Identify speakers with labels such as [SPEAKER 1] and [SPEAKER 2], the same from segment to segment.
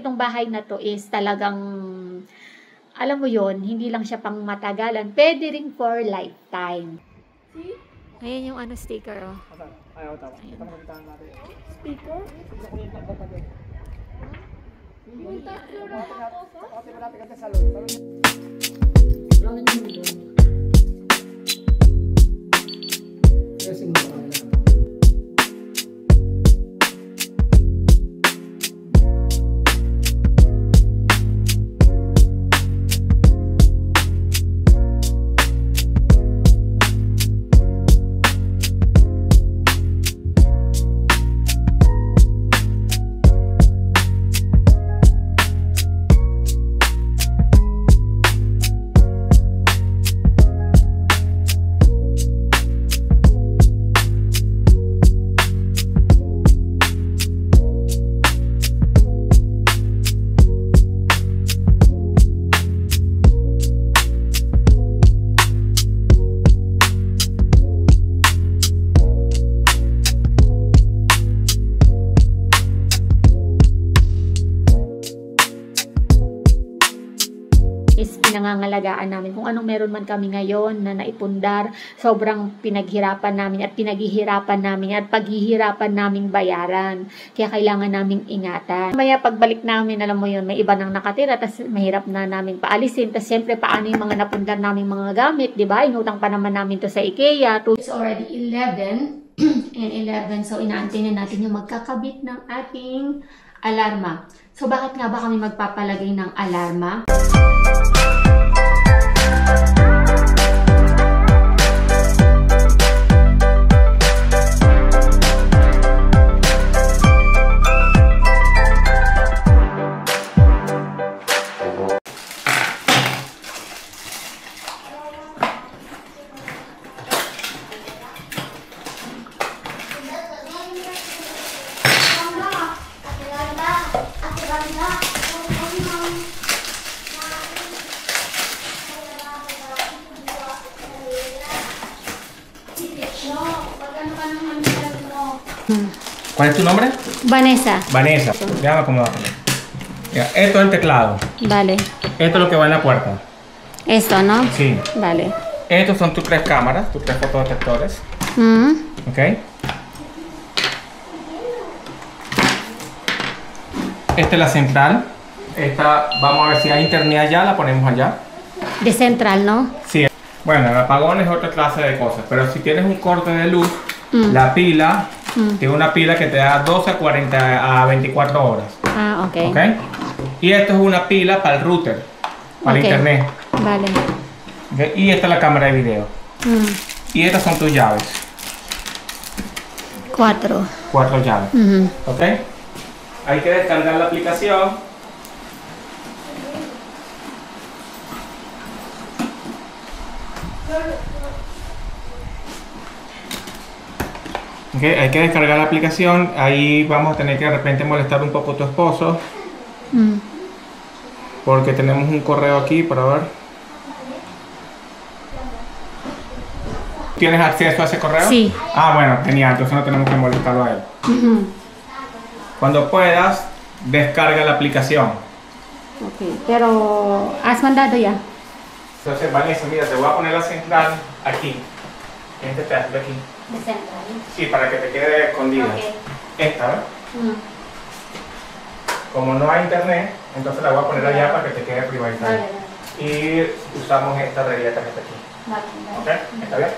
[SPEAKER 1] itong bahay na to is talagang, alam mo yon, hindi lang siya pang matagalan. Pwede rin for lifetime. See? Ayan yung sticker, oh. Ayan. Speaker? Is pinangangalagaan namin kung anong meron man kami ngayon na naipundar, sobrang pinaghirapan namin at pinaghihirapan namin at paghihirapan naming bayaran. Kaya kailangan naming ingatan. Maya pagbalik namin, alam mo yun, may iba nang nakatira, tas mahirap na namin paalisin. Tas siyempre paano yung mga napundar naming mga gamit, di ba? Inutang pa naman namin to sa IKEA. It's already 11 and 11, so inaantay na natin yung magkakabit ng ating alarma. So bakit nga ba kami magpapalagay ng alarma?
[SPEAKER 2] ¿Cuál es tu nombre?
[SPEAKER 1] Vanessa.
[SPEAKER 2] Vanessa. Déjame acomodar. Mira, esto es el teclado.
[SPEAKER 1] Vale.
[SPEAKER 2] Esto es lo que va en la puerta.
[SPEAKER 1] Esto, ¿no?
[SPEAKER 2] Sí.
[SPEAKER 1] Vale.
[SPEAKER 2] Estos son tus 3 cámaras, tus 3 fotodetectores. ¿Ok? Esta es la central. Esta, vamos a ver si hay internet allá, la ponemos allá.
[SPEAKER 1] De central, ¿no?
[SPEAKER 2] Sí. Bueno, el apagón es otra clase de cosas, pero si tienes un corte de luz, la pila, tiene una pila que te da 12 a 40 a 24 horas.
[SPEAKER 1] Ah, ok.
[SPEAKER 2] ¿Ok? Y esto es una pila para el router, para el internet.
[SPEAKER 1] Vale.
[SPEAKER 2] ¿Okay? Y esta es la cámara de video. Y estas son tus llaves.
[SPEAKER 1] 4.
[SPEAKER 2] 4 llaves. ¿Ok? Hay que descargar la aplicación. Okay, hay que descargar la aplicación. Ahí vamos a tener que de repente molestar un poco a tu esposo. Porque tenemos un correo aquí para ver. ¿Tienes acceso a ese correo?
[SPEAKER 1] Sí.
[SPEAKER 2] Ah, bueno, genial. Entonces no tenemos que molestarlo a él. Cuando puedas, descarga la aplicación.
[SPEAKER 1] Ok, pero ¿has mandado ya?
[SPEAKER 2] Entonces, Vanessa, mira, te voy a poner la central aquí. En este pedazo de aquí.
[SPEAKER 1] De central.
[SPEAKER 2] Sí, para que te quede escondida.
[SPEAKER 1] Okay.
[SPEAKER 2] Esta, ¿ves? Como no hay internet, entonces la voy a poner allá para que te quede privada.
[SPEAKER 1] Vale.
[SPEAKER 2] Y usamos esta regleta que está aquí.
[SPEAKER 1] Vale.
[SPEAKER 2] ¿Ok? ¿Está bien?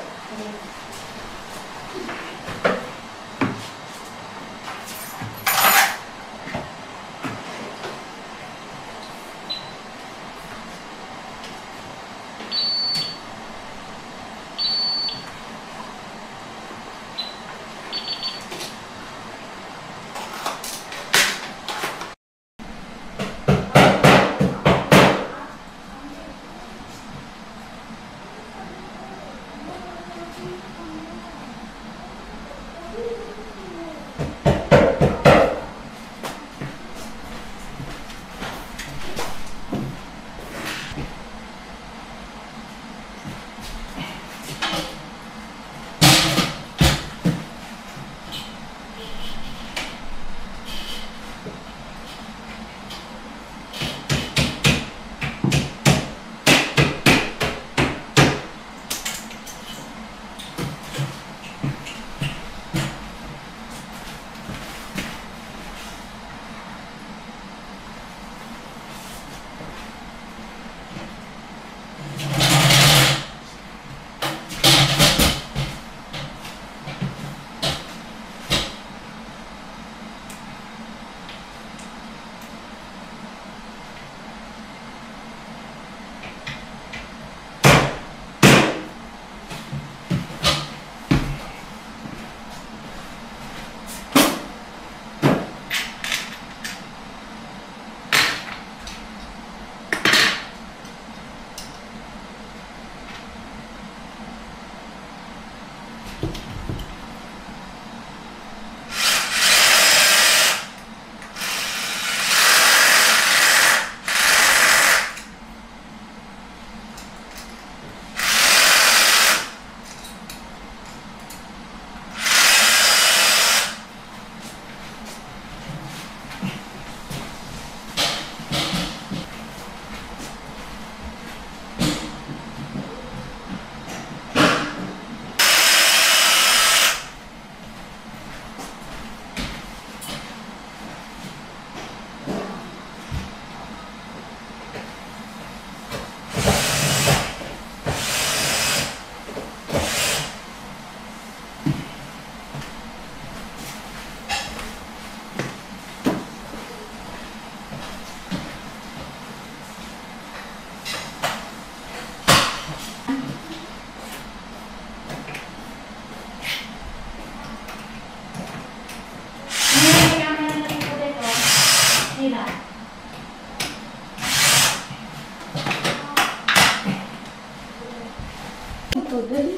[SPEAKER 3] Ito din.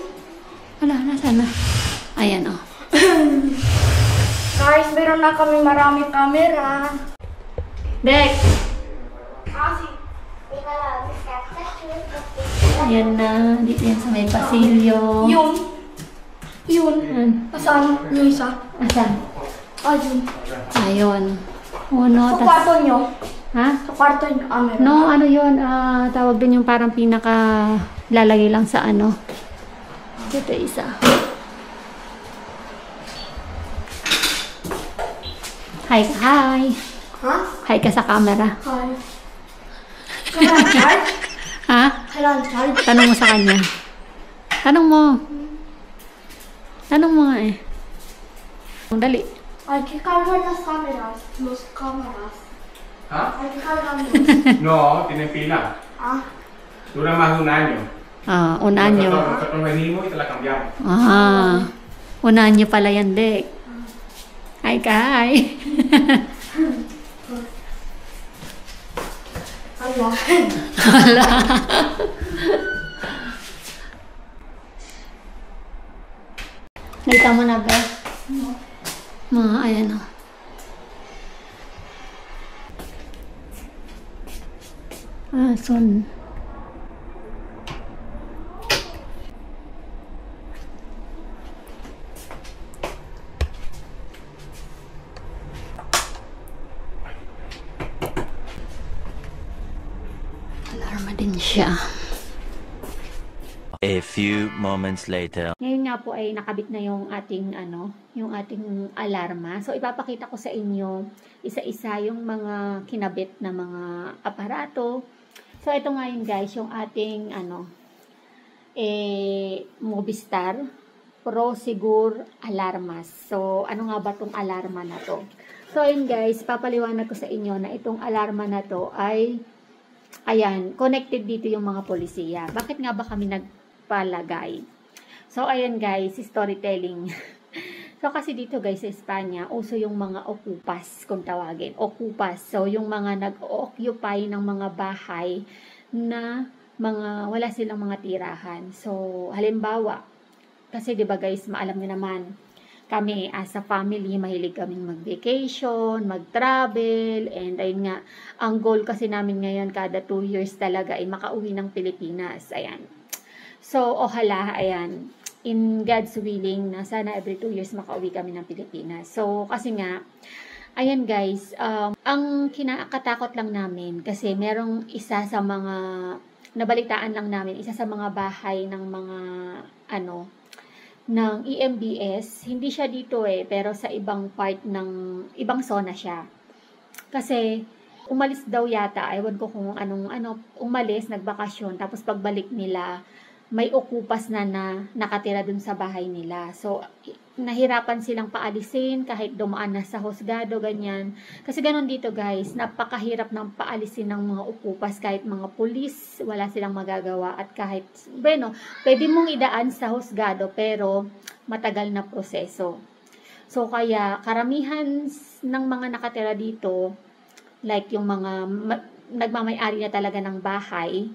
[SPEAKER 1] Wala, nasaan na? Ayan, oh.
[SPEAKER 3] Guys, meron na kami maraming camera.
[SPEAKER 1] Dek!
[SPEAKER 3] Kasi,
[SPEAKER 1] Ayan na. Dito yan sa may pasilyo.
[SPEAKER 3] yun. Yun.
[SPEAKER 1] Ayan.
[SPEAKER 3] Saan yung isa?
[SPEAKER 1] Asan?
[SPEAKER 3] Ayun.
[SPEAKER 1] Ayun. Uno.
[SPEAKER 3] Sa kwarto nyo.
[SPEAKER 1] Ha?
[SPEAKER 3] Sa kwarto nyo. Meron.
[SPEAKER 1] No, ano yun? Tawag din yung parang pinaka lalagay lang sa ano. Ito isa. Hi, hi.
[SPEAKER 3] Ha?
[SPEAKER 1] Hi ka sa camera.
[SPEAKER 3] Hi. Kailan charge?
[SPEAKER 1] Ha?
[SPEAKER 3] Kailan charge?
[SPEAKER 1] Tanong mo sa kanya. Tanong mo. Tanong mo nga eh. Dali.
[SPEAKER 3] Hay que cargar las cámaras. Los cámaras.
[SPEAKER 2] ¿Ah?
[SPEAKER 3] Hay que cargarlos.
[SPEAKER 2] No, tiene pila.
[SPEAKER 3] Ah.
[SPEAKER 2] Dura más de un año.
[SPEAKER 1] Un año.
[SPEAKER 2] Nosotros venimos y te la cambiamos.
[SPEAKER 1] Un año pala yan, Dek. Hi, Kai.
[SPEAKER 3] Allah.
[SPEAKER 1] Hala. Nakita mo na ba? Ayan o. Son. Alarma din siya.
[SPEAKER 4] A few moments later.
[SPEAKER 1] Ngayon nga po ay nakabit na yung ating yung ating alarma. So ipapakita ko sa inyo isa-isa yung mga kinabit na mga aparato. So ito nga yun guys, yung ating Movistar Prosegur Alarmas. So ano nga ba tong alarma na to? So ayun guys, papaliwanag ko sa inyo na itong alarma na to ay ayan, connected dito yung mga polisiya. Bakit nga ba kami nagpalagay? So, ayan guys, storytelling. So, kasi dito guys sa Espanya, uso yung mga okupas, kung tawagin. Okupas. So, yung mga nag-occupy ng mga bahay na wala silang mga tirahan. So, halimbawa, kasi diba guys, maalam nyo naman, kami as a family, mahilig kaming mag-vacation, mag-travel, and ayun nga, ang goal kasi namin ngayon, kada 2 years talaga, ay makauwi ng Pilipinas. Ayan. So, ohala, ayan, in God's willing, na sana every 2 years makauwi kami ng Pilipinas. So, kasi nga, ayan guys, ang kinakatakot lang namin, kasi merong isa sa mga, nabalitaan lang namin, isa sa mga bahay ng mga, ng EMBS, hindi siya dito pero sa ibang part ng, ibang zona siya. Kasi, umalis daw yata, ewan ko kung umalis, nagbakasyon, tapos pagbalik nila, may okupas na nakatira dun sa bahay nila. So, nahirapan silang paalisin kahit dumaan na sa husgado, ganyan. Kasi ganun dito guys, napakahirap ng paalisin ng mga okupas kahit mga pulis, wala silang magagawa. At kahit, pwede mong idaan sa husgado pero matagal na proseso. So, kaya karamihan ng mga nakatira dito, like yung mga nagmamay-ari na talaga ng bahay,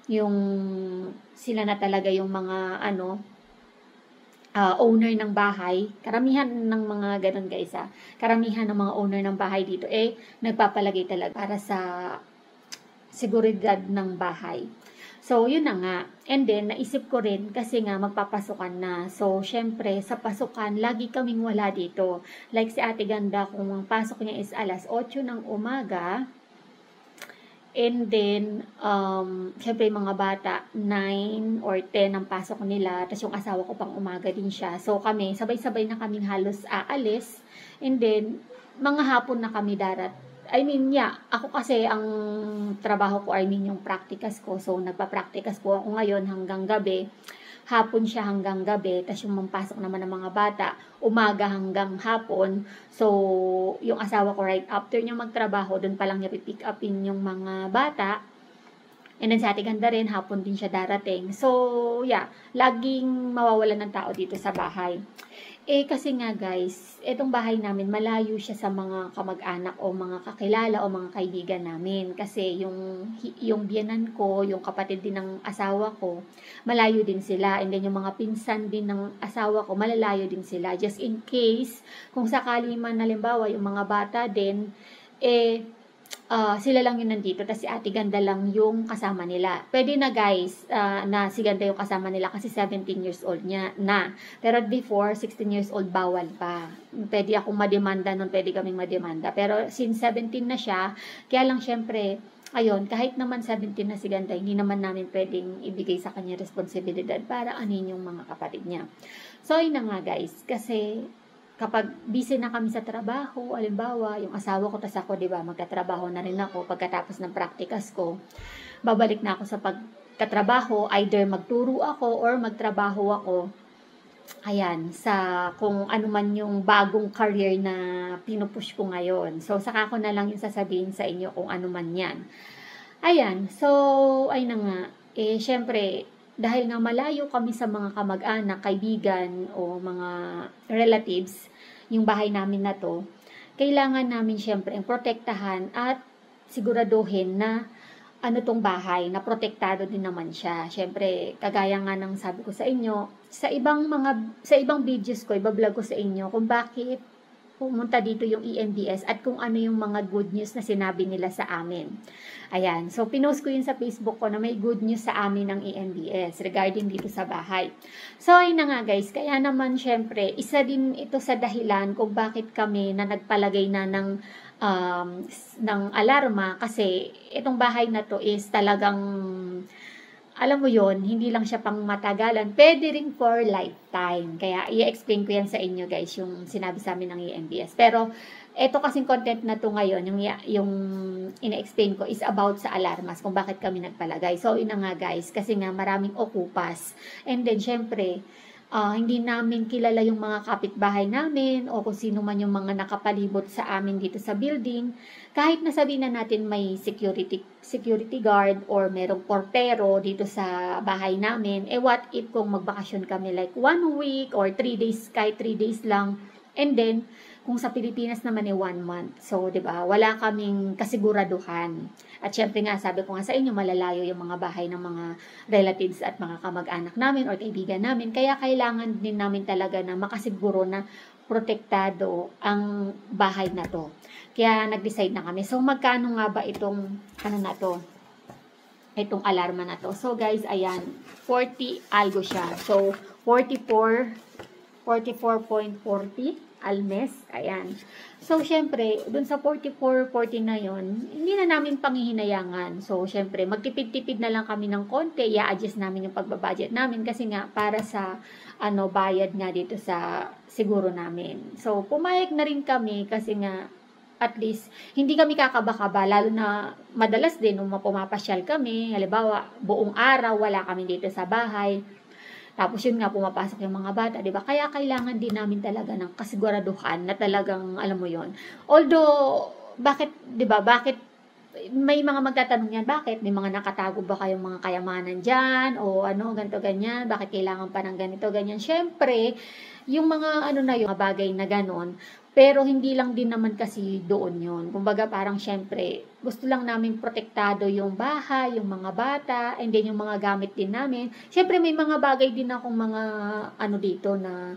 [SPEAKER 1] yung sila na talaga yung mga owner ng bahay, karamihan ng mga ganun guys karamihan ng mga owner ng bahay dito nagpapalagay talaga para sa seguridad ng bahay. So yun na nga, and then naisip ko rin kasi nga magpapasukan na, so syempre sa pasukan lagi kaming wala dito, like si Ate Ganda, kung ang pasok niya is alas 8 ng umaga. And then, syempre mga bata, 9 or 10 ang pasok nila. Tapos yung asawa ko pang umaga din siya. So kami, sabay-sabay na kaming halos aalis. And then, mga hapon na kami darat. Ako kasi ang trabaho ko, yung practicas ko. So nagpa-practicas po ako ngayon hanggang gabi. Hapon siya hanggang gabi, tapos yung mampasok naman ng mga bata, umaga hanggang hapon. So, yung asawa ko right after niya magtrabaho, doon pa lang niya pipick upin yung mga bata. And then sa Ate Ganda rin, hapon din siya darating. So, yeah, laging mawawalan ng tao dito sa bahay. Kasi nga guys, etong bahay namin, malayo siya sa mga kamag-anak o mga kakilala o mga kaibigan namin. Kasi yung biyenan ko, yung kapatid din ng asawa ko, malayo din sila. And then yung mga pinsan din ng asawa ko, malalayo din sila. Just in case, kung sakali man halimbawa, yung mga bata din, sila lang yung nandito, tapos si Ate Ganda lang yung kasama nila. Pwede na guys, na si Ganda yung kasama nila kasi 17 years old niya na. Pero before, 16 years old, bawal pa. Pwede akong mademanda nun, pwede kaming mademanda. Pero since 17 na siya, kaya lang syempre, ayun, kahit naman 17 na si Ganda, hindi naman namin pwedeng ibigay sa kanya responsibilidad para anin yung mga kapatid niya. So, yun na nga guys, kasi kapag busy na kami sa trabaho, alimbawa, yung asawa ko, tas ako, diba, magtatrabaho na rin ako pagkatapos ng practicas ko, babalik na ako sa pagtatrabaho, either magturo ako or magtrabaho ako, ayan, sa kung ano man yung bagong career na pinupush ko ngayon. So, saka ko na lang yung sasabihin sa inyo kung ano man yan. Ayan, so, ay na nga, syempre, dahil nga malayo kami sa mga kamag-anak, kaibigan, o mga relatives, yung bahay namin na to, kailangan namin syempre protektahan at siguraduhin na ano tong bahay, na protektado din naman siya. Syempre, kagaya nga ng sabi ko sa inyo, sa ibang videos ko, ibablog ko sa inyo kung bakit pumunta dito yung EMBS at kung ano yung mga good news na sinabi nila sa amin. Ayan. So, pinost ko yun sa Facebook ko na may good news sa amin ng EMBS regarding dito sa bahay. So, ayun na nga guys. Kaya naman, syempre, isa din ito sa dahilan kung bakit kami na nagpalagay na ng alarma kasi itong bahay na to is talagang alam mo yon, hindi lang siya pang matagalan, pwede rin for lifetime. Kaya i-explain ko yan sa inyo guys, yung sinabi sa amin ng EMBS. Pero eto kasing content na to ngayon, yung ina-explain ko is about sa alarmas, kung bakit kami nagpalagay. So ina nga guys, kasi nga maraming okupas. And then syempre, hindi namin kilala yung mga kapitbahay namin o kung sino man yung mga nakapalibot sa amin dito sa building. Kahit nasabihin na natin may security guard or merong portero dito sa bahay namin, what if kung magbakasyon kami like 1 week or 3 days, kahit 3 days lang, and then kung sa Pilipinas naman 1 month. So, 'di ba? Wala kaming kasiguraduhan. At syempre nga, sabi ko nga sa inyo, malalayo yung mga bahay ng mga relatives at mga kamag-anak namin or kaibigan namin. Kaya kailangan din namin talaga na makasiguro na protektado ang bahay na to. Kaya nag-decide na kami. So, magkano nga ba itong na to? Itong alarma na to. So, guys, ayan, 40 algo siya. So, 44.40 al mes. Ayan. So, syempre, dun sa 44.40 na yon, hindi na namin panghihinayangan. So, syempre, magtipid-tipid na lang kami ng konti. I-adjust namin yung pagbabudget namin kasi nga, para sa, bayad nga dito sa siguro namin. So, pumayag na rin kami kasi nga, at least, hindi kami kakaba-kaba, lalo na madalas din, nung pumapasyal kami, halimbawa, buong araw, wala kami dito sa bahay. Tapos yun nga, pumapasok yung mga bata, di ba? Kaya kailangan din namin talaga ng kasiguraduhan na talagang, alam mo yon. Although, bakit, di ba, bakit, may mga magtatanong yan, bakit? May mga nakatago ba kayong mga kayamanan dyan? O ganito, ganyan? Bakit kailangan pa ng ganito, ganyan? Siyempre, yung mga, yung mga bagay na ganon, pero hindi lang din naman kasi doon yun. Kumbaga parang syempre, gusto lang namin protektado yung bahay, yung mga bata, and then yung mga gamit din namin. Syempre may mga bagay din akong mga dito na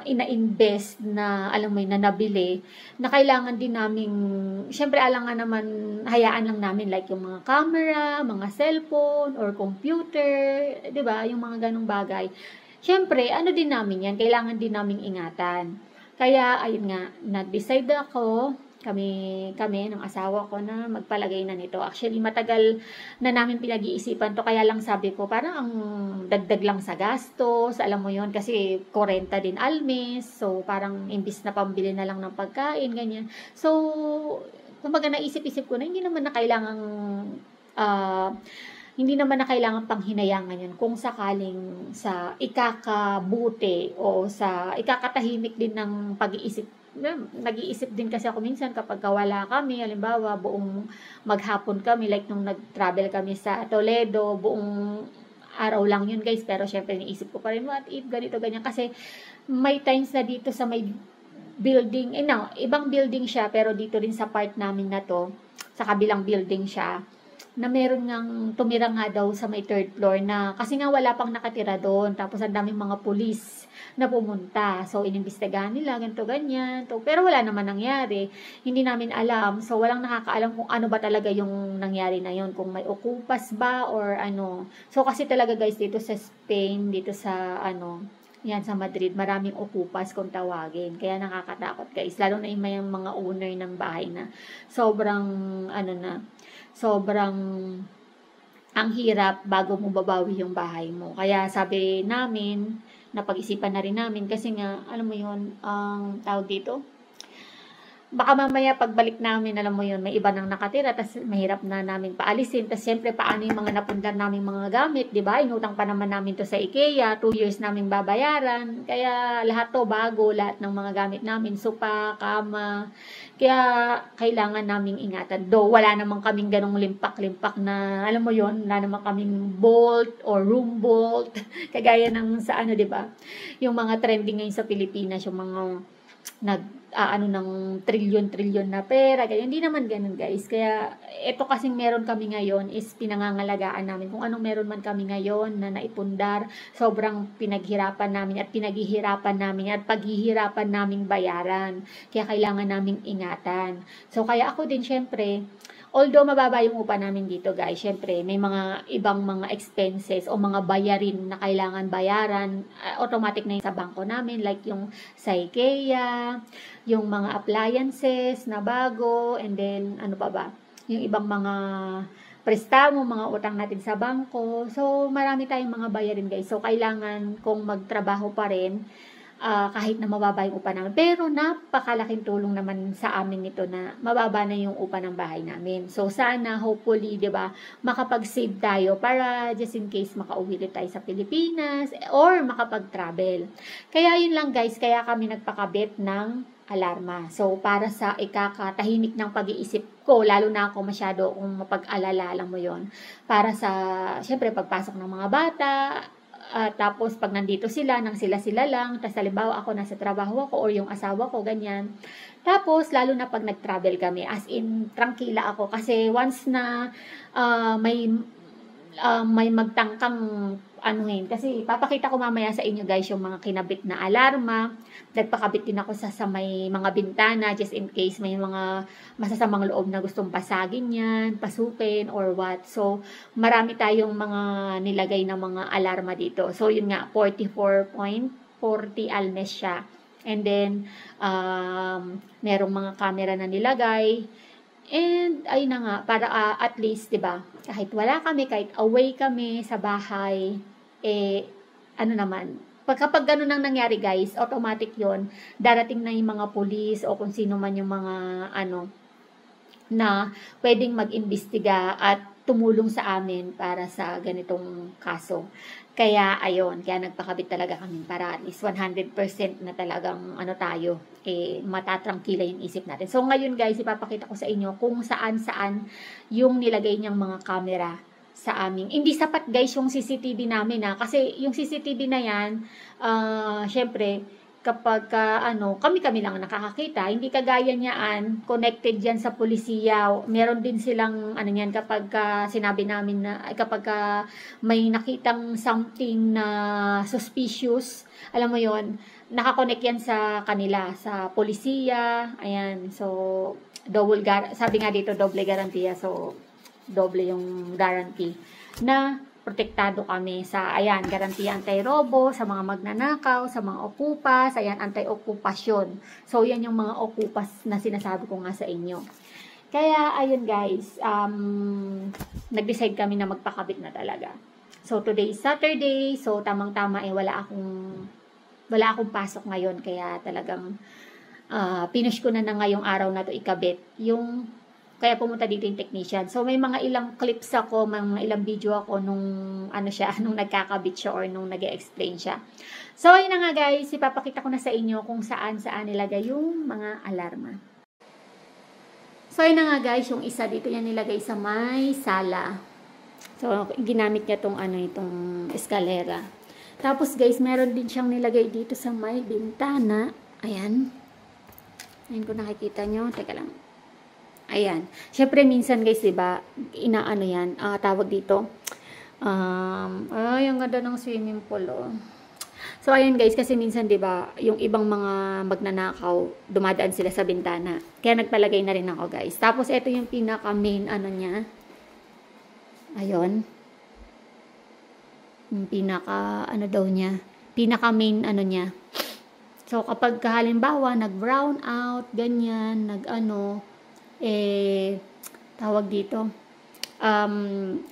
[SPEAKER 1] ina-invest na alam mo na nabili na kailangan din namin, syempre alangan naman, hayaan lang namin like yung mga camera, mga cellphone or computer, 'di ba? Yung mga ganung bagay. Syempre din namin yan, kailangan din naming ingatan. Kaya, ayun nga, nag-decide ako, kami ng asawa ko na magpalagay na nito. Actually, matagal na namin pinag-iisipan to, kaya lang sabi ko, parang ang dagdag lang sa gastos, alam mo yon kasi 40 din al mes, so parang imbis na pambili na lang ng pagkain, ganyan. So, kumbaga naisip-isip ko na hindi naman na kailangan panghinayangan yun kung sakaling sa ikakabuti o sa ikakatahimik din ng pag-iisip. Nag-iisip din kasi ako minsan kapag wala kami, halimbawa buong maghapon kami, like nung nag-travel kami sa Toledo, buong araw lang yun guys, pero syempre niisip ko pa rin, what if ganito, ganyan, kasi may times na dito sa may building, ibang building siya, pero dito rin sa part namin na to, sa kabilang building siya, na meron ngang tumira nga daw sa may 3rd floor na, kasi nga wala pang nakatira doon, tapos ang daming mga pulis na pumunta, so inimbestigahan nila, ganito, ganyan, pero wala naman nangyari, hindi namin alam, so walang nakakaalam kung ano ba talaga yung nangyari na yun, kung may okupas ba, or ano, so kasi talaga guys, dito sa Spain, dito sa yan sa Madrid, maraming okupas kung tawagin. Kaya nakakatakot guys. Lalo na yung may mga owner ng bahay na sobrang sobrang ang hirap bago mo babawi yung bahay mo. Kaya sabi namin, napag-isipan na rin namin kasi nga, alam mo yun, ang tawag dito, baka mamaya pagbalik namin, alam mo yun, may iba nang nakatira, tas mahirap na namin paalisin, tas siyempre paano yung mga napundar naming mga gamit, di ba? Inutang pa naman namin to sa IKEA, 2 years namin babayaran, kaya lahat to bago, lahat ng mga gamit namin, sopa, kama, kaya kailangan naming ingatan. Though wala naman kaming ganong limpak-limpak na, alam mo yun, wala naman kaming bolt or room bolt, kagaya ng sa di ba? Yung mga trending ngayon sa Pilipinas, yung mga ng trilyon na pera, ganyan. Hindi naman ganun guys. Kaya ito kasing meron kami ngayon is pinangangalagaan namin. Kung anong meron man kami ngayon na naipundar, sobrang pinaghirapan namin at pinaghihirapan namin at paghihirapan naming bayaran. Kaya kailangan naming ingatan. So kaya ako din syempre, although mababa yung upa namin dito guys, syempre may mga ibang mga expenses o mga bayarin na kailangan bayaran, automatic na yung sa bangko namin, like yung sa IKEA, yung mga appliances na bago, and then ano pa ba, yung ibang mga prestamo, mga utang natin sa bangko. So marami tayong mga bayarin guys. So kailangan kung magtrabaho pa rin, kahit na mababa yung upa namin. Pero napakalaking tulong naman sa amin nito na mababa na yung upa ng bahay namin. So sana, hopefully, di ba, makapag-save tayo para just in case makauwi tayo sa Pilipinas or makapag-travel. Kaya yun lang guys, kaya kami nagpakabit ng alarma. So para sa ikakatahimik ng pag-iisip ko, lalo na ako masyado kung mapag-alala, alam mo yon, para sa, syempre, pagpasok ng mga bata, tapos pag nandito sila, nang sila lang, tapos halimbawa ako nasa trabaho ako or yung asawa ko, ganyan. Tapos lalo na pag nag-travel kami, as in trangkila ako kasi once na may magtangkang kasi papakita ko mamaya sa inyo guys yung mga kinabit na alarma. Nagpakabit din ako sa may mga bintana just in case may mga masasamang loob na gustong pasagin yan, pasukin or what. So marami tayong mga nilagay na mga alarma dito. So yun nga, 44.40 almes siya. And then merong mga camera na nilagay. And ayun na nga, para at least, 'di ba? Kahit wala kami, kahit away kami sa bahay, kapag ganun ang nangyari guys, automatic 'yon. Darating na yung mga pulis o kung sino man yung mga na pwedeng mag-imbestiga at tumulong sa amin para sa ganitong kaso. Kaya ayun, kaya nagpakabit talaga kami para at least 100% na talagang tayo, matatrangkila yung isip natin. So ngayon guys, ipapakita ko sa inyo kung saan yung nilagay niyang mga camera sa amin. Hindi sapat guys yung CCTV namin kasi yung CCTV na yan, syempre, kapag kami lang nakakakita, hindi kagaya niyaan, connected yan sa polisiya. Meron din silang yan kapag sinabi namin na kapag may nakitang something na suspicious, alam mo yon, nakakonect yan sa kanila, sa polisiya. Ayan, so sabi nga dito, doble garantiya. So doble yung guarantee na protektado kami sa, garantiya anti-robo, sa mga magnanakaw, sa mga okupas, anti-okupasyon. So, yan yung mga okupas na sinasabi ko nga sa inyo. Kaya, ayun guys, nag-decide kami na magpakabit na talaga. So, today is Saturday, so tamang-tama wala akong pasok ngayon, kaya talagang pinush ko na ngayong araw na to ikabit kaya pumunta dito yung technician. So, may mga ilang clips ako, may mga ilang video ako nung nung nagkakabit siya or nung nag-explain siya. So, ayun na nga guys, ipapakita ko na sa inyo kung saan nilagay yung mga alarma. So, ayun na nga guys, yung isa dito yan nilagay sa may sala. So, ginamit niya tong ano, itong eskalera. Tapos guys, meron din siyang nilagay dito sa may bintana. Ayan. Ayan kung nakikita nyo. Teka lang. Ayan. Syempre, minsan guys, diba, inaano yan, tawag dito. Ay, ang ganda ng swimming pool, oh. So, ayan guys, kasi minsan, diba, yung ibang mga magnanakaw, dumadaan sila sa bintana. Kaya nagpalagay na rin ako, guys. Tapos, ito yung pinaka-main, ano niya. Ayun. Yung pinaka, ano daw niya. Pinaka-main, ano niya. So, kapag halimbawa, nag-brown out, ganyan, nag-ano, tawag dito,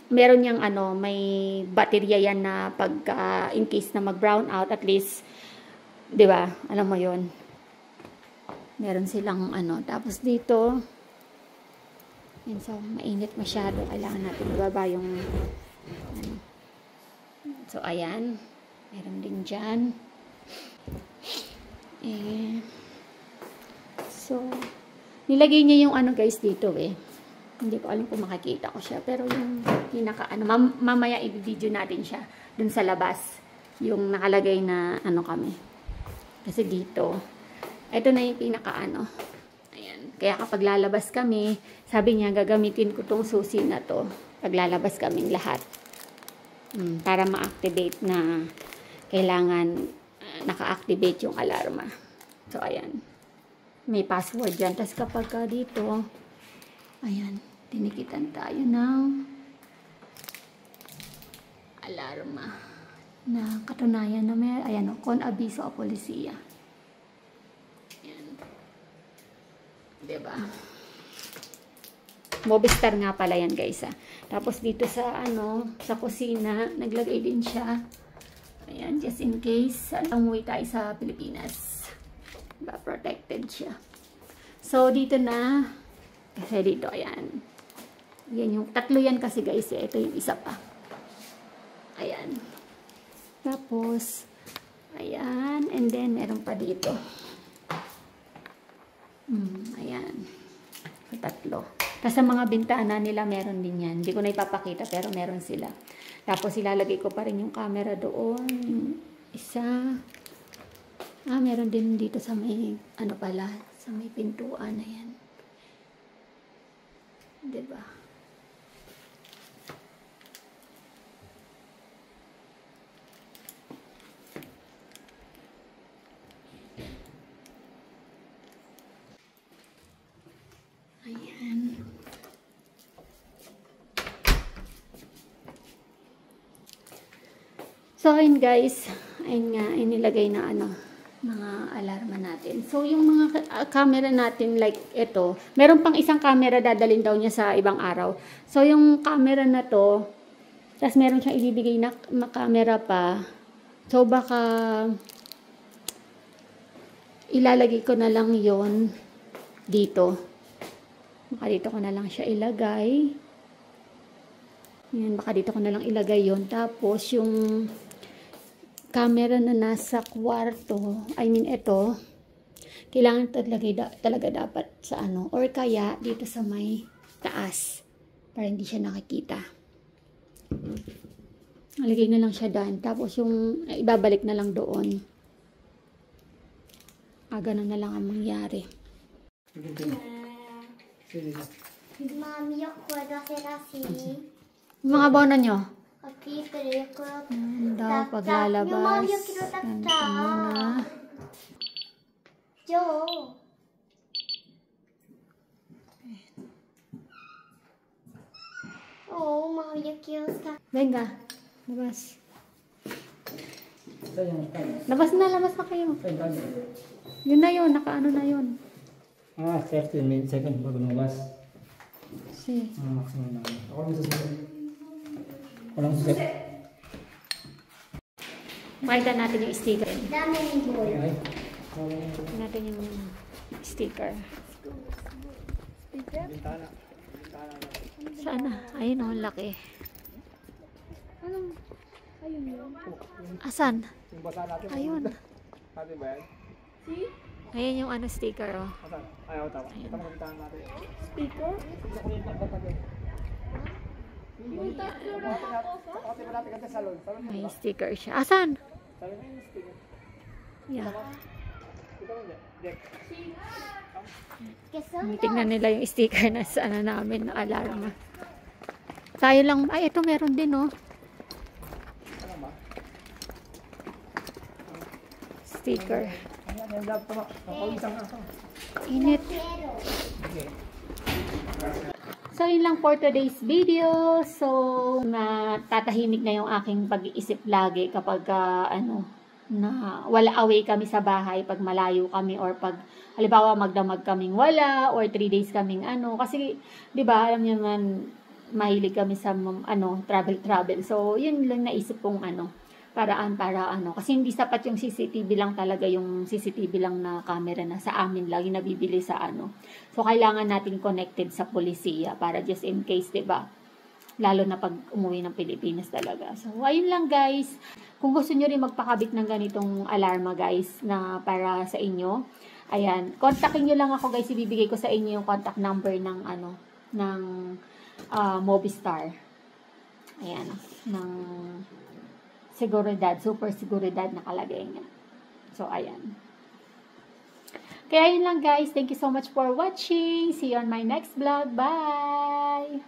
[SPEAKER 1] meron niyang ano, may baterya yan na pag in case na mag-brown out, at least, di ba, alam mo yon, meron silang ano. Tapos dito, yun, so mainit masyado, kailangan natin ibaba yung ano. So ayan, meron din dyan. So nilagay niya yung ano guys dito hindi ko alam kung makikita ko siya, pero yung pinaka ano, mamaya i-video natin siya dun sa labas, yung nakalagay na ano kami, kasi dito ito na yung pinaka ano. Ayan, kaya kapag lalabas kami, sabi niya gagamitin ko tong susi na to paglalabas kaming lahat, para ma-activate na kailangan naka-activate yung alarma. So ayan, may password dyan. Tapos kapag dito, ayan, tinikitan tayo ng alarma na katunayan na may, ayan o, con aviso a policía. Ayan. Diba? Mobistar nga pala yan guys. Tapos dito sa ano, sa kusina, naglagay din siya. Ayan, just in case umuwi tayo sa Pilipinas. Diba, protected siya. So, dito na, kasi dito, ayan. Yan yung, tatlo yan kasi guys, ito yung isa pa. Ayan. Tapos, ayan, and then, meron pa dito. Ayan. So, tatlo. Tapos, sa mga bintana nila, meron din yan. Hindi ko na ipapakita, pero meron sila. Tapos, ilalagay ko pa rin yung camera doon. Yung isa. Meron din dito sa may, ano pala, sa may pintuan na yan. Diba? Ayan. So, ayun guys. Ayun nga, inilagay na ano, mga alarma natin. So, yung mga camera natin, like ito, meron pang isang camera dadalhin daw niya sa ibang araw. So, yung camera na to, tapos meron siyang ibibigay na camera pa. So, baka ilalagay ko na lang yon dito. Baka dito ko na lang siya ilagay. Yan, baka dito ko na lang ilagay yon. Tapos, yung camera na nasa kwarto, I mean ito, kailangan talaga dapat sa ano, or kaya dito sa may taas para hindi siya nakikita. Alagay na lang siya dyan, tapos yung ibabalik na lang doon. Ganun na lang ang mangyari.
[SPEAKER 3] Mami, yo puedo hacer así.
[SPEAKER 1] Mga bono nyo?
[SPEAKER 3] Aquí, pero yo quiero
[SPEAKER 1] Daw paglalabas.
[SPEAKER 3] Mami, yo quiero
[SPEAKER 1] Ganito
[SPEAKER 3] tactar.
[SPEAKER 1] muna.
[SPEAKER 3] Yo. Oh, mami, yo quiero tactar.
[SPEAKER 1] Venga, labas. Labas na kayo. Yun na yun, nakaano na yun.
[SPEAKER 2] 30 seconds bago lumabas.
[SPEAKER 1] Si.
[SPEAKER 2] Maximum na. Ako lang susunod. Walang susunod.
[SPEAKER 1] Makita natin yung sticker.
[SPEAKER 3] Dame mi boy.
[SPEAKER 1] Makita natin yung sticker. Saan na? Ayun o, laki. Asan? Ayun.
[SPEAKER 2] Atin ba yan?
[SPEAKER 1] Ayun yung ano sticker o.
[SPEAKER 2] Ayaw, tama. Tama natin natin.
[SPEAKER 3] Speaker?
[SPEAKER 1] May sticker siya. Asan? Yeah. Tingnan nila yung sticker na sa ano namin na alarma. Tayo lang. Ay, ito meron din, oh. Sticker. Init. So, yun lang for today's video. So, natatahimik na yung aking pag-iisip lagi kapag, na wala away kami sa bahay pag malayo kami or pag, halimbawa, magdamag kaming wala or 3 days kaming Kasi, di ba, alam niyo man, mahilig kami sa, travel. So, yun lang naisip kong, paraan para kasi hindi sapat yung CCTV lang talaga, yung CCTV lang na camera na sa amin lang yung nabibili sa so kailangan natin connected sa polisiya para just in case, 'di ba, lalo na pag umuwi ng Pilipinas talaga. So ayun lang guys, kung gusto niyo rin magpakabit ng ganitong alarma guys na para sa inyo, ayan, kontakin niyo lang ako guys, ibibigay ko sa inyo yung contact number ng ng Movistar, ayan, ng seguridad, super seguridad nakalagay niya. So, ayan. Kaya yun lang guys. Thank you so much for watching. See you on my next vlog. Bye!